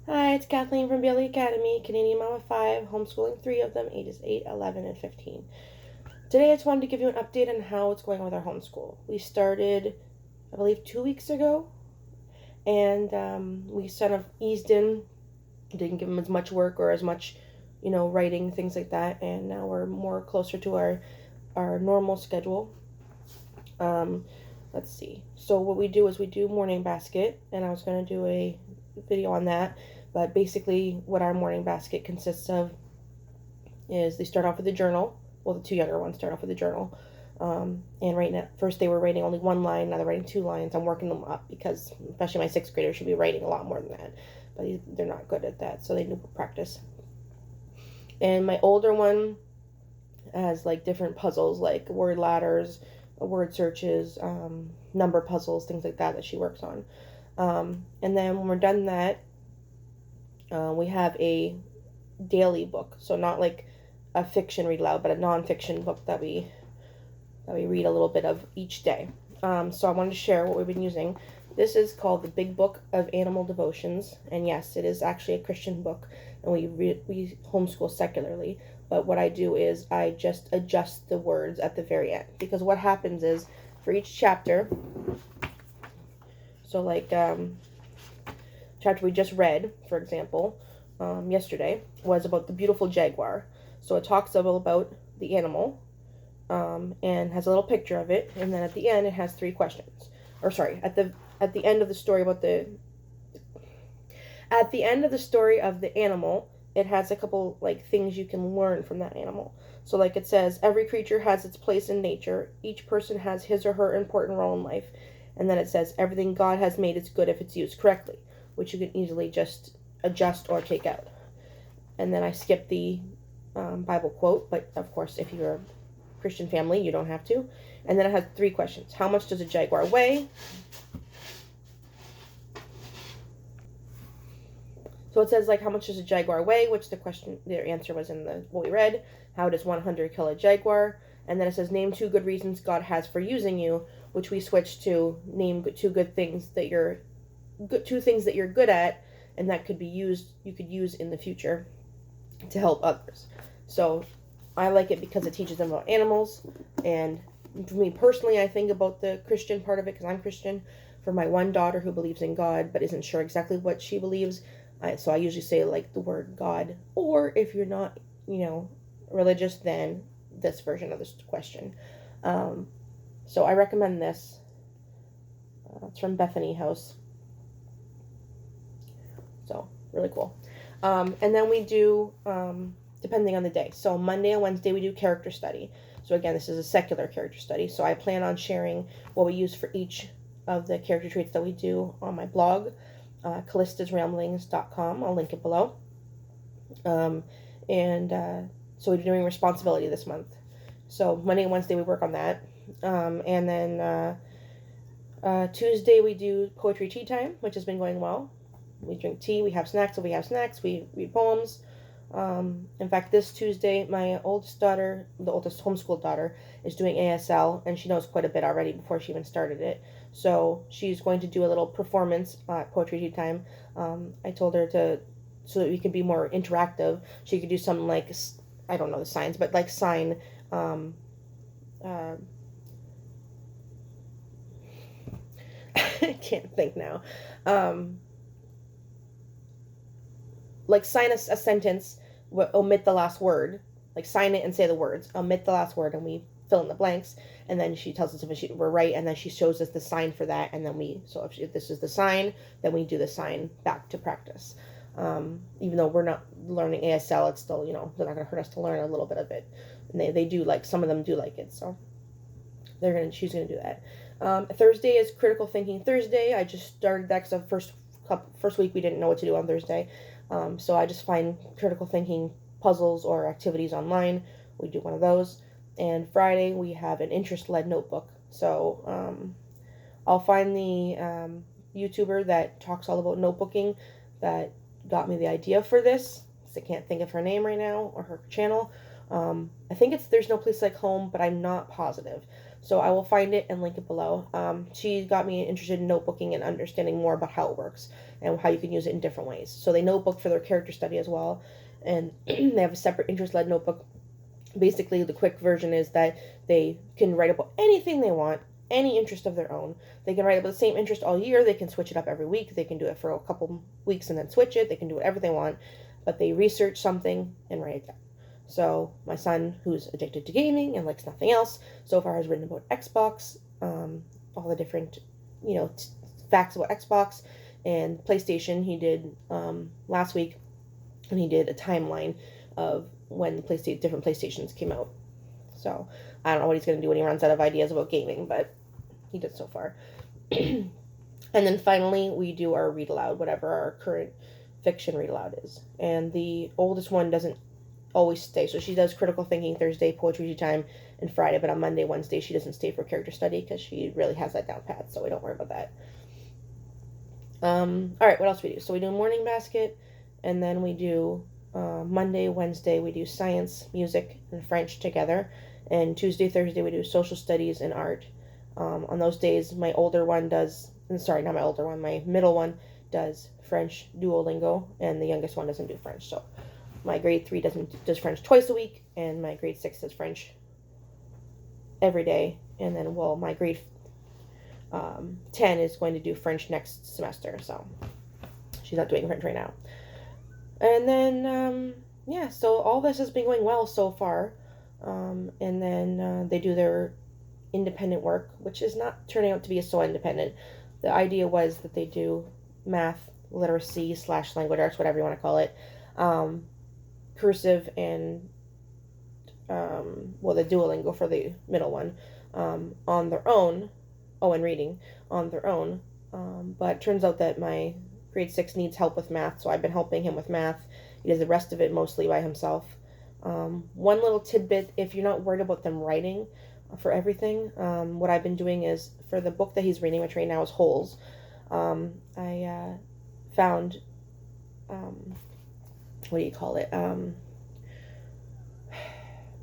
Hi, it's Kathleen from Bailey Academy, Canadian Mom of 5, homeschooling 3 of them, ages 8, 11, and 15. Today I just wanted to give you an update on how it's going with our homeschool. We started, I believe, 2 weeks ago, and we sort of eased in, didn't give them as much work or as much, writing, things like that, and now we're more closer to our normal schedule. Um, let's see. So what we do is we do morning basket, and I was going to do a video on that. But basically, what our morning basket consists of is they start off with a journal. Well, the two younger ones start off with a journal. And right now, first they were writing only one line, now they're writing 2 lines. I'm working them up because, especially my sixth graders, should be writing a lot more than that. But they're not good at that, so they need practice. And my older one has like different puzzles, like word ladders, word searches, number puzzles, things like that she works on. And then when we're done that, we have a daily book, so not like a fiction read aloud, but a nonfiction book that we read a little bit of each day. So I wanted to share what we've been using. This is called the Big Book of Animal Devotions, and yes, it is actually a Christian book, and we homeschool secularly. But what I do is I just adjust the words at the very end, because what happens is for each chapter, so like chapter we just read, for example, yesterday, was about the beautiful jaguar. So it talks about the animal, and has a little picture of it, and then at the end it has 3 questions. Or sorry, at the end of the story of the animal, it has a couple like things you can learn from that animal. So like it says, every creature has its place in nature. Each person has his or her important role in life. And then it says, everything God has made is good if it's used correctly, which you can easily just adjust or take out. And then I skip the Bible quote, but of course, if you're a Christian family, you don't have to. And then it has 3 questions. How much does a jaguar weigh? So it says, like, how much does a jaguar weigh, which their answer was in what we read. How does 100 kill a jaguar? And then it says, name 2 good reasons God has for using you, which we switched to name 2 good things that you're good at, and that you could use in the future to help others. So I like it because it teaches them about animals, and for me personally, I think about the Christian part of it because I'm Christian. For my one daughter who believes in God but isn't sure exactly what she believes, so I usually say like the word God, or if you're not, religious, then this version of this question. So I recommend this. It's from Bethany House. So really cool. And then we do, depending on the day. So Monday and Wednesday we do character study. So again, this is a secular character study. So I plan on sharing what we use for each of the character traits that we do on my blog, callistasramblings.com. I'll link it below. So we're doing responsibility this month. So Monday and Wednesday we work on that. And then Tuesday we do poetry tea time, which has been going well. We drink tea, we have snacks, we read poems. In fact, this Tuesday, my oldest daughter, the oldest homeschool daughter, is doing ASL, and she knows quite a bit already before she even started it. So she's going to do a little performance at Poetry Tea Time. I told her so that we could be more interactive, she could do something like, I don't know the signs, but like sign, I can't think now. Like sign a sentence, omit the last word, like sign it and say the words, omit the last word, and we fill in the blanks, and then she tells us if we're right, and then she shows us the sign for that, and then if this is the sign, then we do the sign back to practice. Even though we're not learning ASL, it's still, they're not going to hurt us to learn a little bit of it, and they do, like, some of them do like it, so she's going to do that. Thursday is Critical Thinking Thursday. I just started that because the first week we didn't know what to do on Thursday. So I just find critical thinking puzzles or activities online. We do one of those. And Friday we have an interest-led notebook. So I'll find the YouTuber that talks all about notebooking that got me the idea for this. I can't think of her name right now or her channel. I think it's There's No Place Like Home, but I'm not positive. So I will find it and link it below. She got me interested in notebooking and understanding more about how it works. and how you can use it in different ways. So they notebook for their character study as well, and they have a separate interest-led notebook. Basically, the quick version is that they can write about anything they want, any interest of their own. They can write about the same interest all year. They can switch it up every week. They can do it for a couple weeks and then switch it. They can do whatever they want, but they research something and write it down. So my son, who's addicted to gaming and likes nothing else, so far has written about Xbox, all the different, facts about Xbox and PlayStation. He did last week, and he did a timeline of when different PlayStations came out. So I don't know what he's going to do when he runs out of ideas about gaming, but he did so far. And then finally, we do our read aloud, whatever our current fiction read aloud is. And the oldest one doesn't always stay. So she does critical thinking Thursday, poetry time, and Friday. But on Monday, Wednesday, she doesn't stay for character study because she really has that down pat. So we don't worry about that. All right, what else do we do? So we do morning basket, and then we do Monday, Wednesday, we do science, music, and French together. And Tuesday, Thursday, we do social studies and art. On those days, my middle one does French Duolingo, and the youngest one doesn't do French. So my grade 3 does French twice a week, and my grade 6 does French every day. And then, my grade 10 is going to do French next semester, so she's not doing French right now. And then, so all this has been going well so far. And then they do their independent work, which is not turning out to be so independent. The idea was that they do math, literacy / language arts, whatever you want to call it, cursive and, the Duolingo for the middle one, on their own. Oh, and reading on their own. But it turns out that my grade 6 needs help with math, so I've been helping him with math. He does the rest of it mostly by himself. One little tidbit, if you're not worried about them writing for everything, what I've been doing is, for the book that he's reading, which right now is Holes, I found,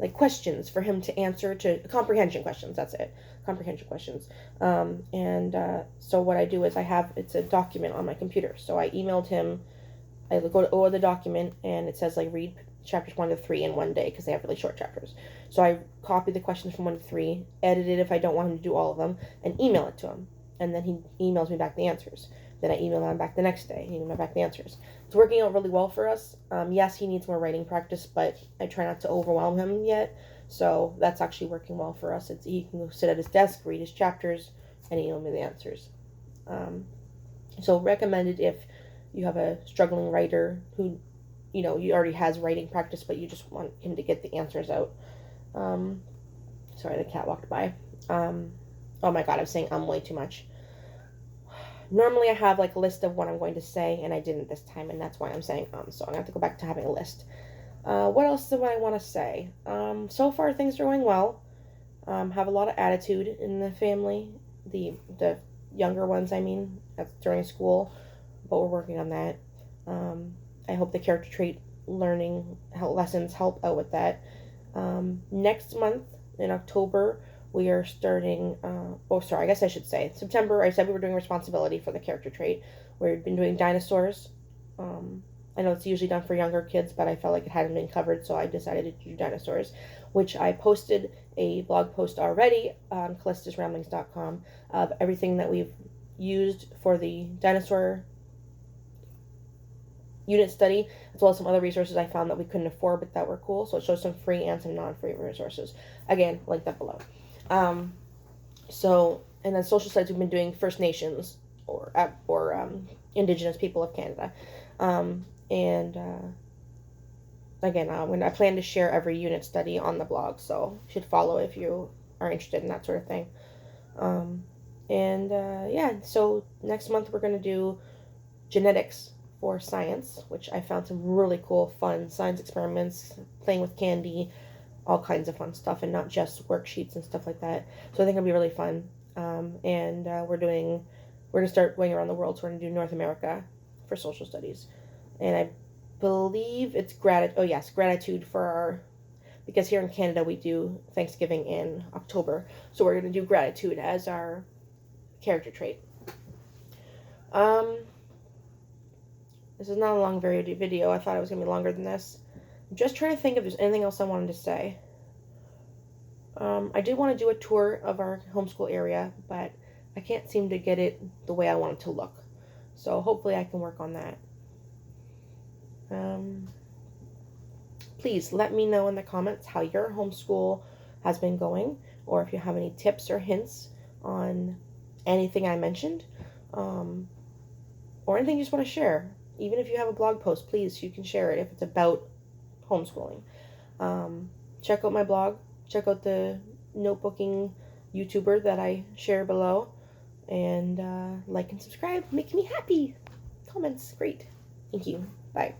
like questions for him to answer, to comprehension questions, that's it, comprehension questions. So what I do is it's a document on my computer, so I emailed him, I go over the document, and it says, read chapters 1 to 3 in one day, because they have really short chapters. So I copy the questions from 1 to 3, edit it if I don't want him to do all of them, and email it to him. And then he emails me back the answers. Then I email him back the next day. He emails me back the answers. It's working out really well for us. Yes, he needs more writing practice, but I try not to overwhelm him yet. So that's actually working well for us. He can sit at his desk, read his chapters, and email me the answers. So recommended if you have a struggling writer who, you already has writing practice, but you just want him to get the answers out. Sorry, the cat walked by. Oh my god, I'm saying way too much. Normally I have a list of what I'm going to say, and I didn't this time, and that's why I'm saying so I'm going to have to go back to having a list. What else do I want to say? So far things are going well. Have a lot of attitude in the family. The younger ones, that's during school, but we're working on that. I hope the character trait learning lessons help out with that. Next month, in October, we are starting, I guess I should say, September, I said we were doing responsibility for the character trait. We've been doing dinosaurs. I know it's usually done for younger kids, but I felt like it hadn't been covered, so I decided to do dinosaurs, which I posted a blog post already on callistusramblings.com of everything that we've used for the dinosaur unit study, as well as some other resources I found that we couldn't afford but that were cool. So it shows some free and some non-free resources. Again, link that below. And then social studies, we've been doing First Nations or Indigenous people of Canada. When I plan to share every unit study on the blog, so you should follow if you are interested in that sort of thing. So next month we're going to do genetics for science, which I found some really cool, fun science experiments, playing with candy, all kinds of fun stuff, and not just worksheets and stuff like that. So I think it'll be really fun. We're going to start going around the world, so we're going to do North America for social studies. And I believe it's gratitude because here in Canada we do Thanksgiving in October. So we're going to do gratitude as our character trait. This is not a long video. I thought it was going to be longer than this. I'm just trying to think if there's anything else I wanted to say. I did want to do a tour of our homeschool area, but I can't seem to get it the way I want it to look. So hopefully I can work on that. Please let me know in the comments how your homeschool has been going, or if you have any tips or hints on anything I mentioned, or anything you just want to share. Even if you have a blog post, please, you can share it if it's about homeschooling. Check out my blog. Check out the notebooking YouTuber that I share below. And like and subscribe. Makes me happy. Comments, great. Thank you. Bye.